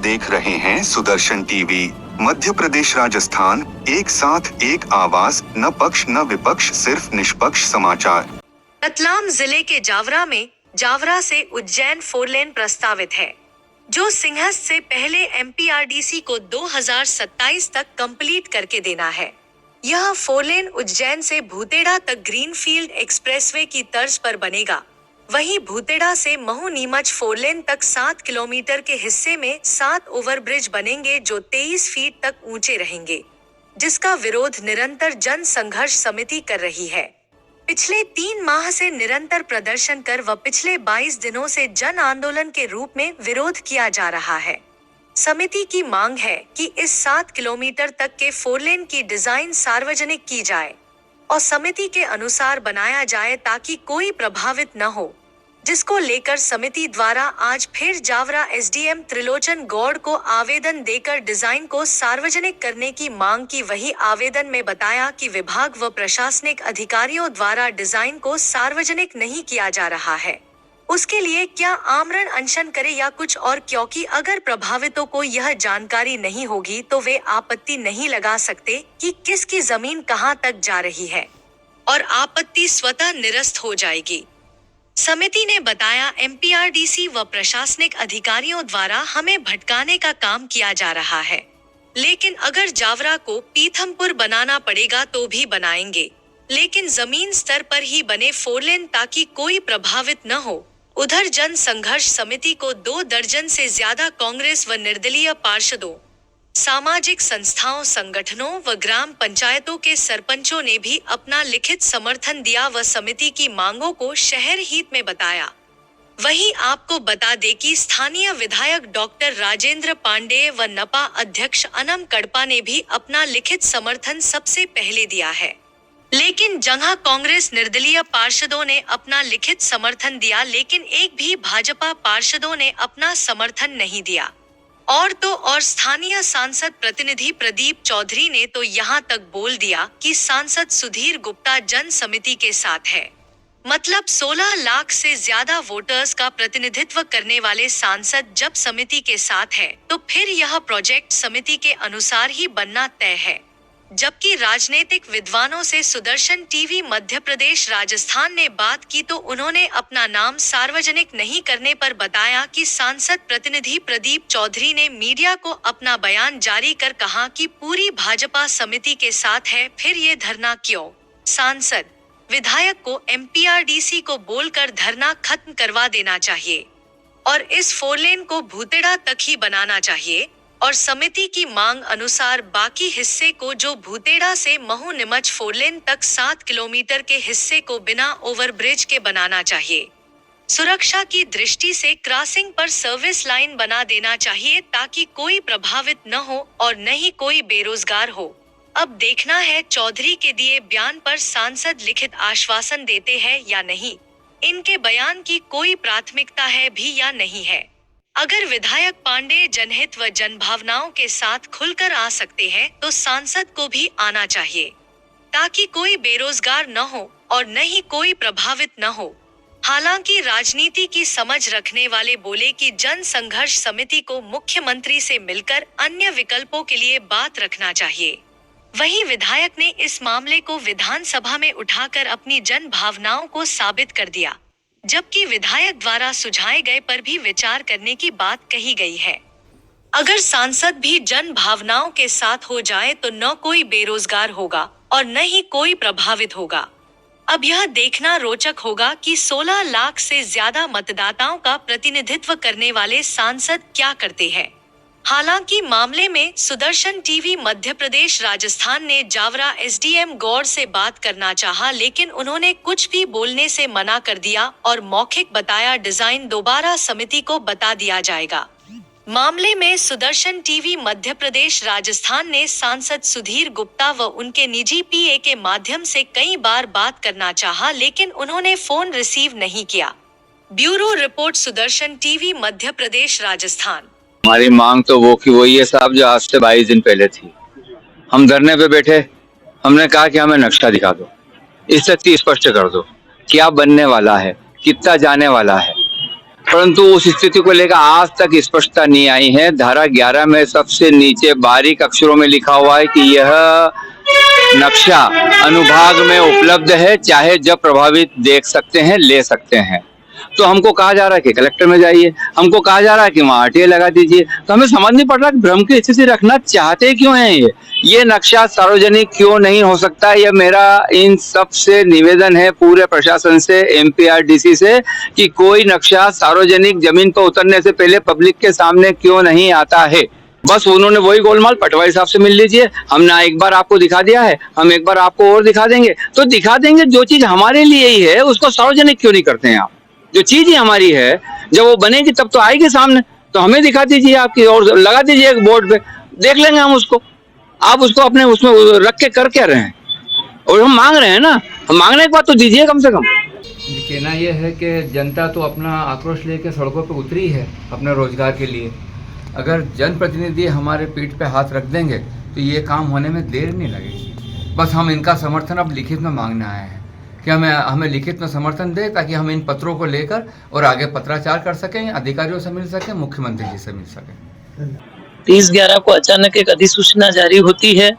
देख रहे हैं सुदर्शन टीवी। मध्य प्रदेश राजस्थान, एक साथ एक आवाज, न पक्ष न विपक्ष, सिर्फ निष्पक्ष समाचार। रतलाम जिले के जावरा में जावरा से उज्जैन 4 लेन प्रस्तावित है, जो सिंहस्थ से पहले एमपीआरडीसी को 2027 तक कंप्लीट करके देना है। यह 4 लेन उज्जैन से भूतेड़ा तक ग्रीनफील्ड एक्सप्रेसवे की तर्ज पर बनेगा। वहीं भूतेड़ा से महू नीमच 4 लेन तक 7 किलोमीटर के हिस्से में 7 ओवरब्रिज बनेंगे, जो 23 फीट तक ऊंचे रहेंगे, जिसका विरोध निरंतर जन संघर्ष समिति कर रही है। पिछले 3 माह से निरंतर प्रदर्शन कर व पिछले 22 दिनों से जन आंदोलन के रूप में विरोध किया जा रहा है। समिति की मांग है कि इस 7 किलोमीटर तक के 4 लेन की डिजाइन सार्वजनिक की जाए और समिति के अनुसार बनाया जाए ताकि कोई प्रभावित न हो, जिसको लेकर समिति द्वारा आज फिर जावरा एसडीएम त्रिलोचन गौड़ को आवेदन देकर डिजाइन को सार्वजनिक करने की मांग की। वही आवेदन में बताया कि विभाग व प्रशासनिक अधिकारियों द्वारा डिजाइन को सार्वजनिक नहीं किया जा रहा है, उसके लिए क्या आमरण अनशन करे या कुछ और, क्योंकि अगर प्रभावितों को यह जानकारी नहीं होगी तो वे आपत्ति नहीं लगा सकते कि किसकी जमीन कहां तक जा रही है और आपत्ति स्वतः निरस्त हो जाएगी। समिति ने बताया, एमपीआरडीसी व प्रशासनिक अधिकारियों द्वारा हमें भटकाने का काम किया जा रहा है, लेकिन अगर जावरा को पीथमपुर बनाना पड़ेगा तो भी बनाएंगे, लेकिन जमीन स्तर पर ही बने 4 लेन ताकि कोई प्रभावित न हो। उधर जन संघर्ष समिति को 2 दर्जन से ज्यादा कांग्रेस व निर्दलीय पार्षदों, सामाजिक संस्थाओं, संगठनों व ग्राम पंचायतों के सरपंचों ने भी अपना लिखित समर्थन दिया व समिति की मांगों को शहर हित में बताया। वहीं आपको बता दें कि स्थानीय विधायक डॉक्टर राजेंद्र पांडेय व नपा अध्यक्ष अनम कड़पा ने भी अपना लिखित समर्थन सबसे पहले दिया है, लेकिन जहां कांग्रेस निर्दलीय पार्षदों ने अपना लिखित समर्थन दिया, लेकिन एक भी भाजपा पार्षदों ने अपना समर्थन नहीं दिया। और तो और स्थानीय सांसद प्रतिनिधि प्रदीप चौधरी ने तो यहां तक बोल दिया कि सांसद सुधीर गुप्ता जन समिति के साथ है। मतलब 16 लाख से ज्यादा वोटर्स का प्रतिनिधित्व करने वाले सांसद जब समिति के साथ है तो फिर यह प्रोजेक्ट समिति के अनुसार ही बनना तय है। जबकि राजनीतिक विद्वानों से सुदर्शन टीवी मध्य प्रदेश राजस्थान ने बात की तो उन्होंने अपना नाम सार्वजनिक नहीं करने पर बताया कि सांसद प्रतिनिधि प्रदीप चौधरी ने मीडिया को अपना बयान जारी कर कहा कि पूरी भाजपा समिति के साथ है, फिर ये धरना क्यों? सांसद विधायक को एमपीआरडीसी को बोलकर धरना खत्म करवा देना चाहिए और इस 4 लेन को भूतेड़ा तक ही बनाना चाहिए और समिति की मांग अनुसार बाकी हिस्से को, जो भूतेड़ा से महू नीमच 4 लेन तक 7 किलोमीटर के हिस्से को बिना ओवरब्रिज के बनाना चाहिए। सुरक्षा की दृष्टि से क्रॉसिंग पर सर्विस लाइन बना देना चाहिए ताकि कोई प्रभावित न हो और न ही कोई बेरोजगार हो। अब देखना है चौधरी के दिए बयान पर सांसद लिखित आश्वासन देते हैं या नहीं, इनके बयान की कोई प्राथमिकता है भी या नहीं है। अगर विधायक पांडे जनहित व जनभावनाओं के साथ खुलकर आ सकते हैं तो सांसद को भी आना चाहिए ताकि कोई बेरोजगार न हो और न ही कोई प्रभावित न हो। हालांकि राजनीति की समझ रखने वाले बोले कि जन संघर्ष समिति को मुख्यमंत्री से मिलकर अन्य विकल्पों के लिए बात रखना चाहिए। वहीं विधायक ने इस मामले को विधानसभा में उठाकर अपनी जन भावनाओं को साबित कर दिया, जबकि विधायक द्वारा सुझाए गए पर भी विचार करने की बात कही गई है। अगर सांसद भी जन भावनाओं के साथ हो जाए तो न कोई बेरोजगार होगा और न ही कोई प्रभावित होगा। अब यह देखना रोचक होगा कि 16 लाख से ज्यादा मतदाताओं का प्रतिनिधित्व करने वाले सांसद क्या करते हैं। हालांकि मामले में सुदर्शन टीवी मध्य प्रदेश राजस्थान ने जावरा एसडीएम गौड़ से बात करना चाहा, लेकिन उन्होंने कुछ भी बोलने से मना कर दिया और मौखिक बताया डिजाइन दोबारा समिति को बता दिया जाएगा। मामले में सुदर्शन टीवी मध्य प्रदेश राजस्थान ने सांसद सुधीर गुप्ता व उनके निजी पीए के माध्यम से कई बार बात करना चाहा, लेकिन उन्होंने फोन रिसीव नहीं किया। Bureau report, Sudarshan TV Madhya Pradesh Rajasthan. हमारी मांग तो वही है साहब, जो आज से 22 दिन पहले थी। हम धरने पे बैठे, हमने कहा कि हमें नक्शा दिखा दो, इससे स्पष्ट कर दो क्या बनने वाला है, कितना जाने वाला है। परंतु उस स्थिति को लेकर आज तक स्पष्टता नहीं आई है। धारा 11 में सबसे नीचे बारीक अक्षरों में लिखा हुआ है कि यह नक्शा अनुभाग में उपलब्ध है, चाहे जब प्रभावित देख सकते हैं, ले सकते हैं। तो हमको कहा जा रहा है कि कलेक्टर में जाइए, हमको कहा जा रहा है कि वहां आरटीआई लगा दीजिए। तो हमें समझ नहीं पड़ रहा कि भ्रम की स्थिति रखना चाहते क्यों हैं। ये नक्शा सार्वजनिक क्यों नहीं हो सकता। यह मेरा इन सब से निवेदन है, पूरे प्रशासन से, एमपीआरडीसी से, कि कोई नक्शा सार्वजनिक जमीन पर उतरने से पहले पब्लिक के सामने क्यों नहीं आता है। बस उन्होंने वही गोलमाल, पटवारी साहब से मिल लीजिए, हमने एक बार आपको दिखा दिया है, हम एक बार आपको और दिखा देंगे। तो दिखा देंगे, जो चीज हमारे लिए ही है उसको सार्वजनिक क्यों नहीं करते हैं आप। जो चीज ही हमारी है, जब वो बनेगी तब तो आएगी सामने, तो हमें दिखा दीजिए आपकी, और लगा दीजिए एक बोर्ड पे, देख लेंगे हम उसको। आप उसको अपने उसमें रख के कर क्या रहे हैं। और हम मांग रहे हैं ना, हम मांगने के बाद तो दीजिए कम से कम। कहना यह है कि जनता तो अपना आक्रोश लेकर सड़कों पर उतरी है अपने रोजगार के लिए। अगर जनप्रतिनिधि हमारे पीठ पे हाथ रख देंगे तो ये काम होने में देर नहीं लगेगी। बस हम इनका समर्थन अब लिखित में मांगने आए हैं कि हमें लिखित में समर्थन दे, ताकि हम इन पत्रों को लेकर और आगे पत्राचार कर सकें, अधिकारियों से मिल सकें, मुख्यमंत्री जी से मिल सकें। 30/11 को अचानक एक अधिसूचना जारी होती है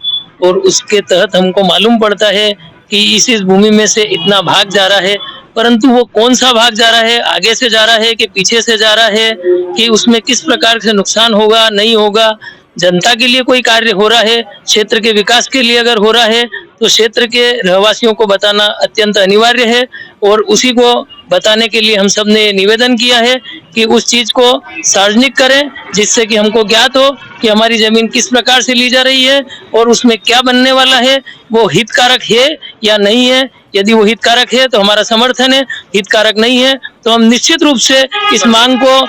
और उसके तहत हमको मालूम पड़ता है कि इस भूमि में से इतना भाग जा रहा है, परंतु वो कौन सा भाग जा रहा है, आगे से जा रहा है कि पीछे से जा रहा है, कि उसमें किस प्रकार से नुकसान होगा नहीं होगा, जनता के लिए कोई कार्य हो रहा है, क्षेत्र के विकास के लिए अगर हो रहा है तो क्षेत्र के रहवासियों को बताना अत्यंत अनिवार्य है। और उसी को बताने के लिए हम सब ने निवेदन किया है कि उस चीज को सार्वजनिक करें, जिससे कि हमको ज्ञात हो कि हमारी जमीन किस प्रकार से ली जा रही है और उसमें क्या बनने वाला है, वो हितकारक है या नहीं है। यदि वो हितकारक है तो हमारा समर्थन है, हितकारक नहीं है तो हम निश्चित रूप से इस मांग को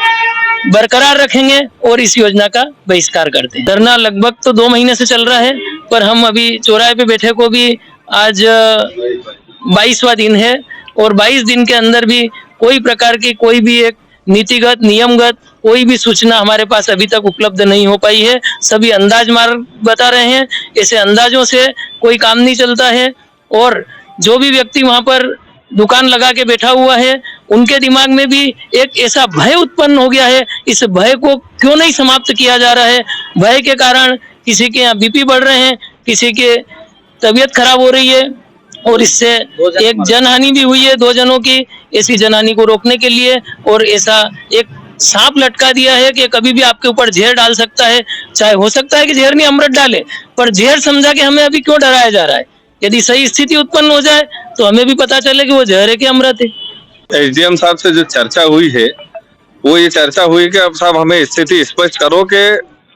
बरकरार रखेंगे और इस योजना का बहिष्कार करते हैं। धरना लगभग तो 2 महीने से चल रहा है, पर हम अभी चौराहे पे बैठे को भी आज 22वां दिन है और 22 दिन के अंदर भी कोई प्रकार की कोई भी एक नीतिगत नियमगत कोई भी सूचना हमारे पास अभी तक उपलब्ध नहीं हो पाई है। सभी अंदाज मार बता रहे हैं, ऐसे अंदाजों से कोई काम नहीं चलता है। और जो भी व्यक्ति वहां पर दुकान लगा के बैठा हुआ है, उनके दिमाग में भी एक ऐसा भय उत्पन्न हो गया है। इस भय को क्यों नहीं समाप्त किया जा रहा है। भय के कारण किसी के यहाँ बीपी बढ़ रहे हैं, किसी के तबीयत खराब हो रही है और इससे एक जनहानि भी हुई है 2 जनों की। ऐसी जनहानि को रोकने के लिए और ऐसा एक सांप लटका दिया है कि कभी भी आपके ऊपर जहर डाल सकता है। चाहे हो सकता है कि जहर नहीं अमृत डाले, पर जहर समझा के हमें अभी क्यों डराया जा रहा है। यदि सही स्थिति उत्पन्न हो जाए तो हमें भी पता चले कि वो जहर है कि अमृत है। एसडीएम साहब से जो चर्चा हुई है, वो ये चर्चा हुई कि अब साहब हमें स्थिति स्पष्ट करो कि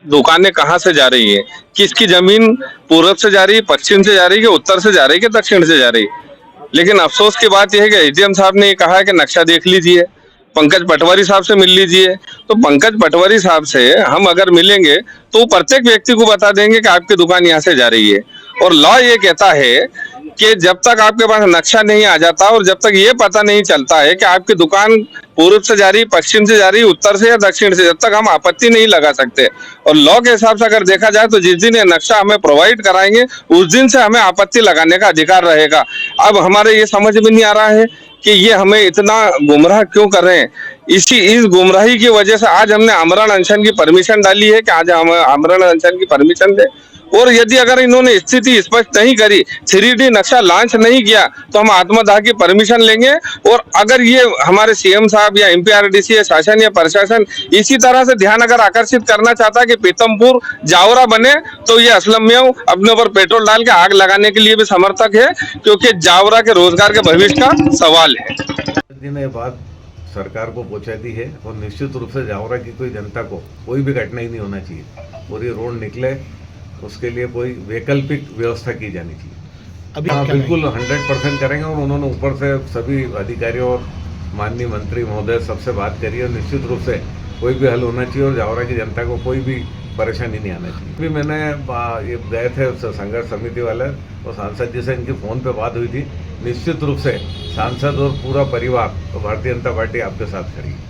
दुकानें कहाँ से जा रही है, किसकी जमीन पूर्व से जा रही है, पश्चिम से जा रही है, उत्तर से जा रही है, दक्षिण से जा रही है। लेकिन अफसोस की बात यह है कि एसडीएम साहब ने कहा है कि नक्शा देख लीजिए, पंकज पटवारी साहब से मिल लीजिए। तो पंकज पटवारी साहब से हम अगर मिलेंगे तो प्रत्येक व्यक्ति को बता देंगे कि आपकी दुकान यहाँ से जा रही है। और लॉ ये कहता है कि जब तक आपके पास नक्शा नहीं आ जाता और जब तक ये पता नहीं चलता है कि आपकी दुकान पूर्व से जा रही, पश्चिम से जा रही, उत्तर से या दक्षिण से, जब तक हम आपत्ति नहीं लगा सकते। और लॉ के हिसाब से अगर देखा जाए तो जिस दिन ये नक्शा हमें प्रोवाइड कराएंगे उस दिन से हमें आपत्ति लगाने का अधिकार रहेगा। अब हमारे ये समझ में नहीं आ रहा है कि ये हमें इतना गुमराह क्यों कर रहे हैं। इस गुमराही की वजह से आज हमने आमरण अनशन की परमिशन डाली है कि आज हम आमरण अनशन की परमिशन दे। और यदि अगर इन्होंने स्थिति स्पष्ट नहीं करी, 3D नक्शा लॉन्च नहीं किया, तो हम आत्मदाह की परमिशन लेंगे। और अगर ये हमारे सीएम साहब या एमपीआरडीसी या शासन या प्रशासन इसी तरह से ध्यान अगर आकर्षित करना चाहता है कि पीतमपुर जावरा बने, तो ये असलम में अपने ऊपर पेट्रोल डाल के आग लगाने के लिए भी समर्थक है, क्योंकि जावरा के रोजगार के भविष्य का सवाल है। ने बात सरकार को पहुंचा दी है और निश्चित रूप से जावरा की कोई जनता को कोई भी कठिनाई नहीं होना चाहिए और ये रोड निकले उसके लिए कोई वैकल्पिक व्यवस्था की जानी चाहिए। अभी बिल्कुल 100% करेंगे और उन्होंने ऊपर से सभी अधिकारियों और माननीय मंत्री महोदय सबसे बात करी है। निश्चित रूप से कोई भी हल होना चाहिए और जावरा की जनता को कोई भी परेशानी नहीं आना चाहिए। अभी मैंने ये गए थे संघर्ष समिति वाले और सांसद जी से इनकी फ़ोन पे बात हुई थी। निश्चित रूप से सांसद और पूरा परिवार और भारतीय जनता पार्टी आपके साथ खड़ी है।